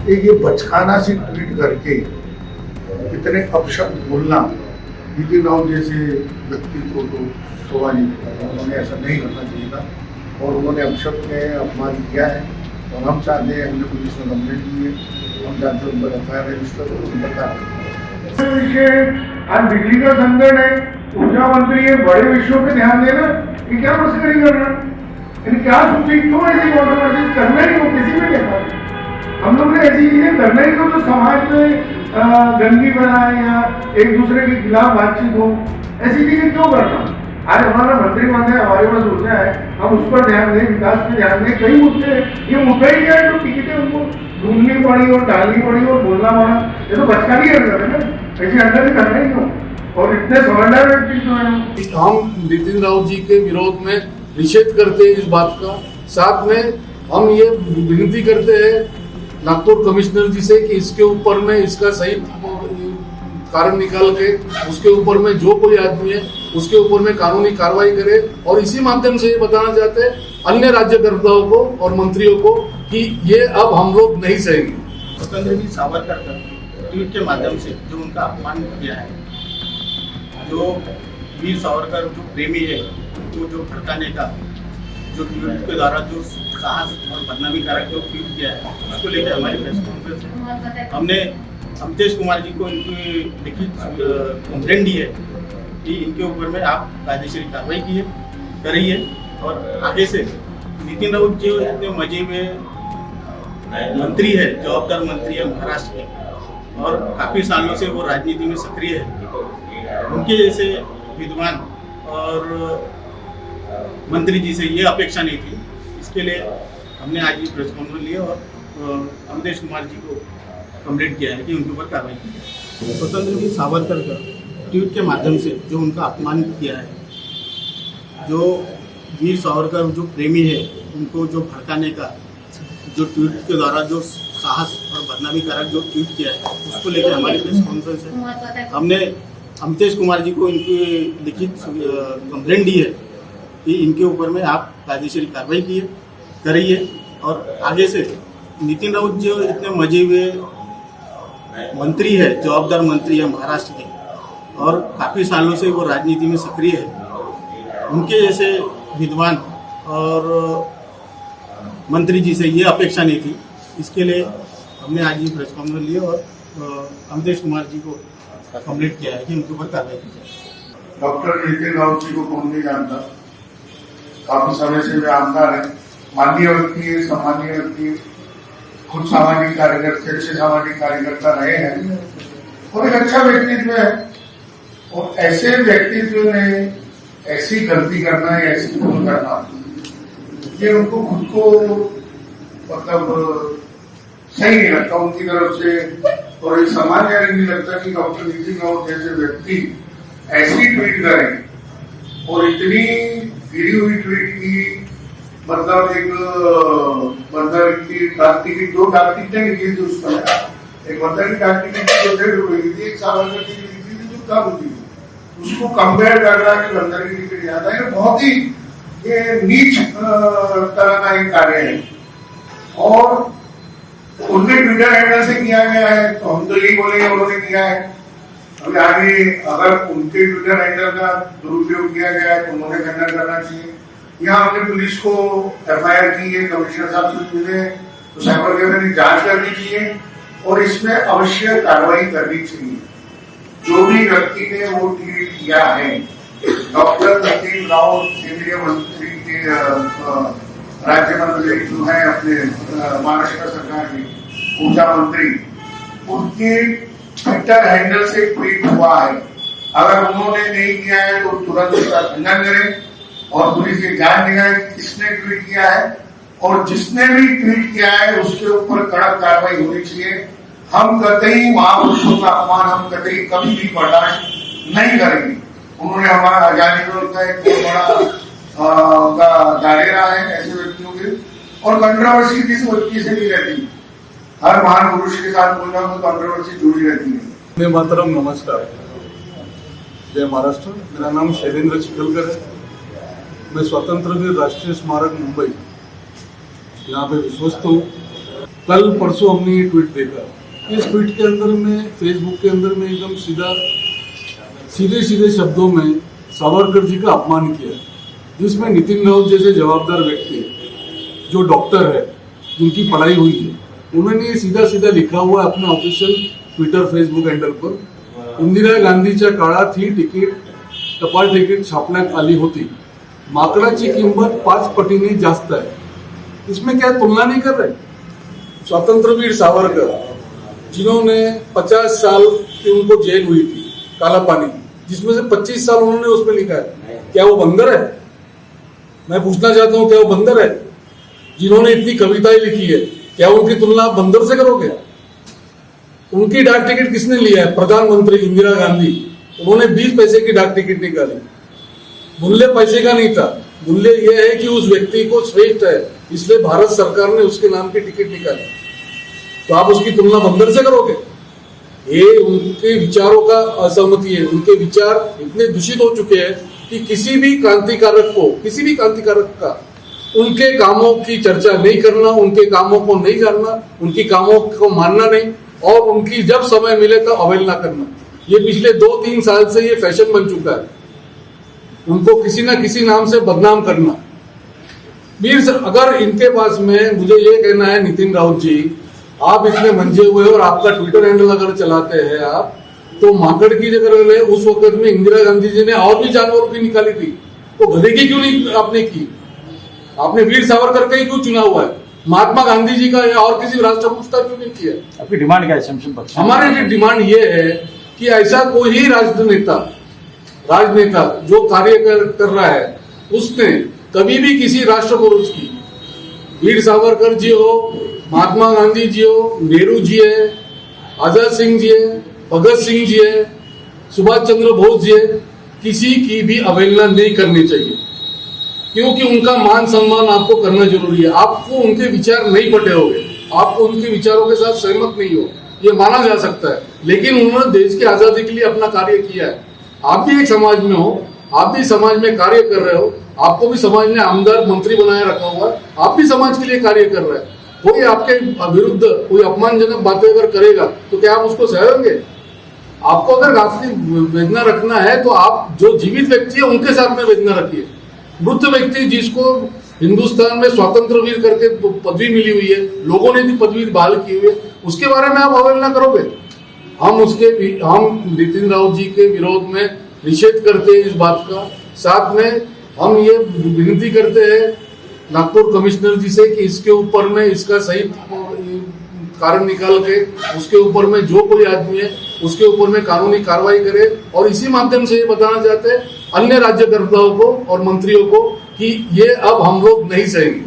एक ये बचकाना सी ट्वीट करके इतने अपशब्द बोलना नितिन राउत जैसे व्यक्ति को तो शोभा नहीं देता। उन्होंने ऐसा नहीं करना चाहिए था और उन्होंने अपशब्द में अपमान किया है और हम चाहते हैं, हमने पुलिस में कंप्लेंट की है, हम चाहते हैं उन पर FIR रजिस्टर हो, उन पर कार्रवाई। आज बिजली का संकट है, ऊर्जा मंत्री है, बड़े विषयों पे ध्यान देना, ये क्या मस्करी कर रहा है? क्या सोची, क्यों ऐसी कॉन्ट्रोवर्सी करना ही हो, किसी में नहीं पाते। हम लोग ने ऐसी चीजें करना ही हो जो समाज में गंदगी फैलाए या एक दूसरे के खिलाफ बातचीत हो, ऐसी चीजें क्यों करना। आज हमारा मंत्री महोदय हमारे पास ऊर्जा है, हम उस पर ध्यान दें, विकास पे ध्यान दें। कई मुद्दे, ये मुद्दा ही क्या है जो टिकटें उनको ढूंढनी पड़ी और डालनी पड़ी और बोलना पड़ा, ये तो बचकानी है ना, ऐसी अंदर से करना ही हो। और इतने समझदार व्यक्ति जो है, हम नितिन राउत जी के विरोध में निषेध करते हैं इस बात का। साथ में हम ये विनती करते हैं नागपुर कमिश्नर जी से कि इसके ऊपर में इसका सही कारण निकाल के उसके ऊपर में जो कोई आदमी है उसके ऊपर में कानूनी कार्रवाई करे। और इसी माध्यम से ये बताना चाहते हैं अन्य राज्यकर्ताओं को और मंत्रियों को कि ये अब हम लोग नहीं सहेंगे। स्वतंत्र वीर सावरकर का ट्वीट के माध्यम से जो उनका अपमान किया है, जो वीर सावरकर जो प्रेमी है, जो भड़काने का जो ट्वीट के द्वारा जो साहस और बदनामी कारक जो ट्वीट किया है, उसको लेकर हमारी प्रेस कॉन्फ्रेंस है। हमने अमितेश कुमार जी को इनकी लिखित कंप्लेंट दी है कि इनके ऊपर में आप कायदेशीर कार्रवाई करिए और आगे से नितिन राउत जो इतने मजे में मंत्री है, जवाबदार मंत्री है महाराष्ट्र के और काफ़ी सालों से वो राजनीति में सक्रिय है, उनके जैसे विद्वान और मंत्री जी से ये अपेक्षा नहीं थी। इसके लिए हमने आज ये प्रेस कॉन्फ्रेंस लिया और अमितेश कुमार जी को कंप्लेंट किया है कि उनके ऊपर कार्रवाई की जाए। स्वतंत्र वीर सावरकर का ट्वीट के माध्यम से जो उनका अपमान किया है, जो वीर सावरकर जो प्रेमी है उनको जो भड़काने का जो ट्वीट के द्वारा जो साहस और बदनामी कारक जो ट्वीट किया है, उसको लेकर हमारी प्रेस कॉन्फ्रेंस है। हमने अमितेश कुमार जी को इनकी लिखित कंप्लेंट दी है कि इनके ऊपर में आप कायदेशीर कार्रवाई करिए और आगे से नितिन राउत जो इतने मजे हुए मंत्री है, जवाबदार मंत्री है महाराष्ट्र के और काफ़ी सालों से वो राजनीति में सक्रिय है, उनके जैसे विद्वान और मंत्री जी से ये अपेक्षा नहीं थी। इसके लिए हमने आज ये प्रेस कॉन्फ्रेंस लिया और अमितेश कुमार जी को कंप्लीट किया है कि उनके ऊपर कार्रवाई की जाए। डॉक्टर नितिन राउत जी को कौन नहीं जानता, काफी समय से वे आमदार है, माननीय व्यक्ति, सम्मानीय व्यक्ति, खुद सामाजिक कार्यकर्ता, अच्छे सामाजिक कार्यकर्ता रहे हैं और एक अच्छा व्यक्तित्व है। और ऐसे व्यक्तित्व में ऐसी गलती करना है, ऐसी भूल करना, ये उनको खुद को मतलब सही नहीं लगता उनकी तरफ से और ये सामान्य नहीं लगता कि डॉक्टर नितिन राउत जैसे व्यक्ति ऐसी ट्वीट करें और इतनी गिरी हुई ट्वीट की। मतलब एक डाक टिकट, 2 डाक टिकटें निकली थी उस समय, एक मतलब की डाक टिकट जो 1.5 रुपए की थी, एक सावरकर की निकली थी जो कम होती थी, उसको कंपेयर कर रहा है कि बंदर की टिकट ज्यादा है। बहुत ही ये नीच तरह का एक कार्य है और उनके ट्विटर हैंडल से किया गया है, तो हम तो यही बोलेंगे उन्होंने किया है। अभी आगे अगर उनके ट्विटर हैंडल का दुरुपयोग किया गया है तो उन्होंने खंडन करना चाहिए। यहाँ हमने पुलिस को FIR की है, कमिश्नर साहब से मिले तो साइबर कैफे की जांच करनी चाहिए और इसमें अवश्य कार्रवाई करनी चाहिए। जो भी व्यक्ति ने वो ट्वीट किया है, डॉक्टर नितिन राउत केंद्रीय मंत्री के राज्य मंत्री जो है अपने महाराष्ट्र सरकार के ऊर्जा मंत्री, उनके ट्विटर हैंडल से ट्वीट हुआ है। अगर उन्होंने नहीं किया है तो तुरंत उसका खंडन करें और पुलिस की जांच निकाले किसने ट्वीट किया है और जिसने भी ट्वीट किया है उसके ऊपर कड़क कार्रवाई होनी चाहिए। हम कतई महापुरुषों का अपमान हम कतई कभी भी बर्दाश्त नहीं करेंगे। उन्होंने हमारा आजादी में का एक बहुत बड़ा उनका दायरा है ऐसे व्यक्तियों के और कंट्रोवर्सी किस व्यक्ति से नहीं रहती, हर महान पुरुष के साथ कोई ना कोई कंट्रोवर्सी जुड़ी रहती है। वंदे मातरम, नमस्कार, जय महाराष्ट्र। मेरा नाम शैलेंद्र चिखलकर है। मैं स्वतंत्र वीर राष्ट्रीय स्मारक मुंबई यहाँ पे विश्वस्त हूँ। कल परसों हमने ये ट्वीट देखा। इस ट्वीट के अंदर में, फेसबुक के अंदर में एकदम सीधे शब्दों में सावरकर जी का अपमान किया, जिसमें नितिन राउत जैसे जवाबदार व्यक्ति जो डॉक्टर है, जिनकी पढ़ाई हुई है, उन्होंने सीधा लिखा हुआ है अपने ऑफिशियल ट्विटर फेसबुक हँडल पर, इंदिरा गांधीच्या काळात ही टपाल तिकीट छापण्यात आली होती, माकडाची किंमत 5 पटीने जास्त है। इसमें क्या तुलना नहीं कर रहे? स्वतंत्रवीर सावरकर, जिन्होंने 50 साल की उनको जेल हुई थी, काला पानी, जिसमें से 25 साल उन्होंने उसमें लिखा है, क्या वो बंदर है? मैं पूछना चाहता हूं, क्या वो बंदर है? जिन्होंने इतनी कविताएं लिखी है, क्या उनकी तुलना आप बंदर से करोगे? उनकी डाक टिकट किसने लिया है? प्रधानमंत्री इंदिरा गांधी, उन्होंने 20 पैसे की डाक टिकट निकाली, मूल्य पैसे का नहीं था, मूल्य यह है कि उस व्यक्ति को श्रेष्ठ है, इसलिए भारत सरकार ने उसके नाम की टिकट निकाली। तो आप उसकी तुलना बंदर से करोगे? ये उनके विचारों का असहमति है। उनके विचार इतने दूषित हो चुके हैं कि किसी भी क्रांतिकारक का उनके कामों की चर्चा नहीं करना, उनके कामों को नहीं जानना, उनकी कामों को मानना नहीं, और उनकी जब समय मिले तो अवहेलना करना, ये पिछले 2-3 साल से ये फैशन बन चुका है। उनको किसी ना किसी नाम से बदनाम करना। वीर, अगर इनके पास में, मुझे ये कहना है नितिन राउत जी, आप इतने मंजे हुए और आपका ट्विटर हैंडल अगर चलाते हैं आप, तो माकड़ की जगह उस वक्त में इंदिरा गांधी जी ने और भी जानवरों की निकाली थी, तो गधे की क्यों नहीं आपने की? आपने वीर सावरकर का ही क्यों चुना हुआ है? महात्मा गांधी जी का या और किसी राष्ट्रपुरुष का क्यों नहीं किया? आपकी डिमांड क्या है शमशेर पक्ष? हमारी डिमांड ये है कि ऐसा कोई ही राजनेता जो कार्य कर रहा है, उसने कभी भी किसी राष्ट्रपुरुष की, वीर सावरकर जी हो, महात्मा गांधी जी हो, नेहरू जी है, आजाद सिंह जी है, भगत सिंह जी है, सुभाष चंद्र बोस जी है, किसी की भी अवहेलना नहीं करनी चाहिए, क्योंकि उनका मान सम्मान आपको करना जरूरी है। आपको उनके विचार नहीं पटे होंगे, आप उनके विचारों के साथ सहमत नहीं हो, ये माना जा सकता है, लेकिन उन्होंने देश की आजादी के लिए अपना कार्य किया है। आप भी एक समाज में हो, आप भी समाज में कार्य कर रहे हो, आपको भी समाज ने आमदार मंत्री बनाए रखा हुआ है, आप भी समाज के लिए कार्य कर रहे हैं। कोई आपके विरुद्ध कोई अपमानजनक बातें अगर करेगा तो क्या आप उसको सहेंगे? आपको अगर आपकी वेदना रखना है तो आप जो जीवित व्यक्ति है उनके साथ में वेदना रखिए। मृत व्यक्ति जिसको हिंदुस्तान में स्वतंत्र वीर करके पदवी मिली हुई है, लोगों ने भी पदवी बहाल की हुई है, उसके बारे में आप अवहेलना करोगे? हम नितिन राउत जी के विरोध में निषेध करते हैं इस बात का। साथ में हम ये विनती करते हैं नागपुर कमिश्नर जी से कि इसके ऊपर में इसका सही कारण निकाल के उसके ऊपर में जो कोई आदमी है उसके ऊपर में कानूनी कार्रवाई करे। और इसी माध्यम से ये बताना चाहते हैं अन्य राज्यकर्ताओं को और मंत्रियों को कि ये अब हम लोग नहीं सहेंगे।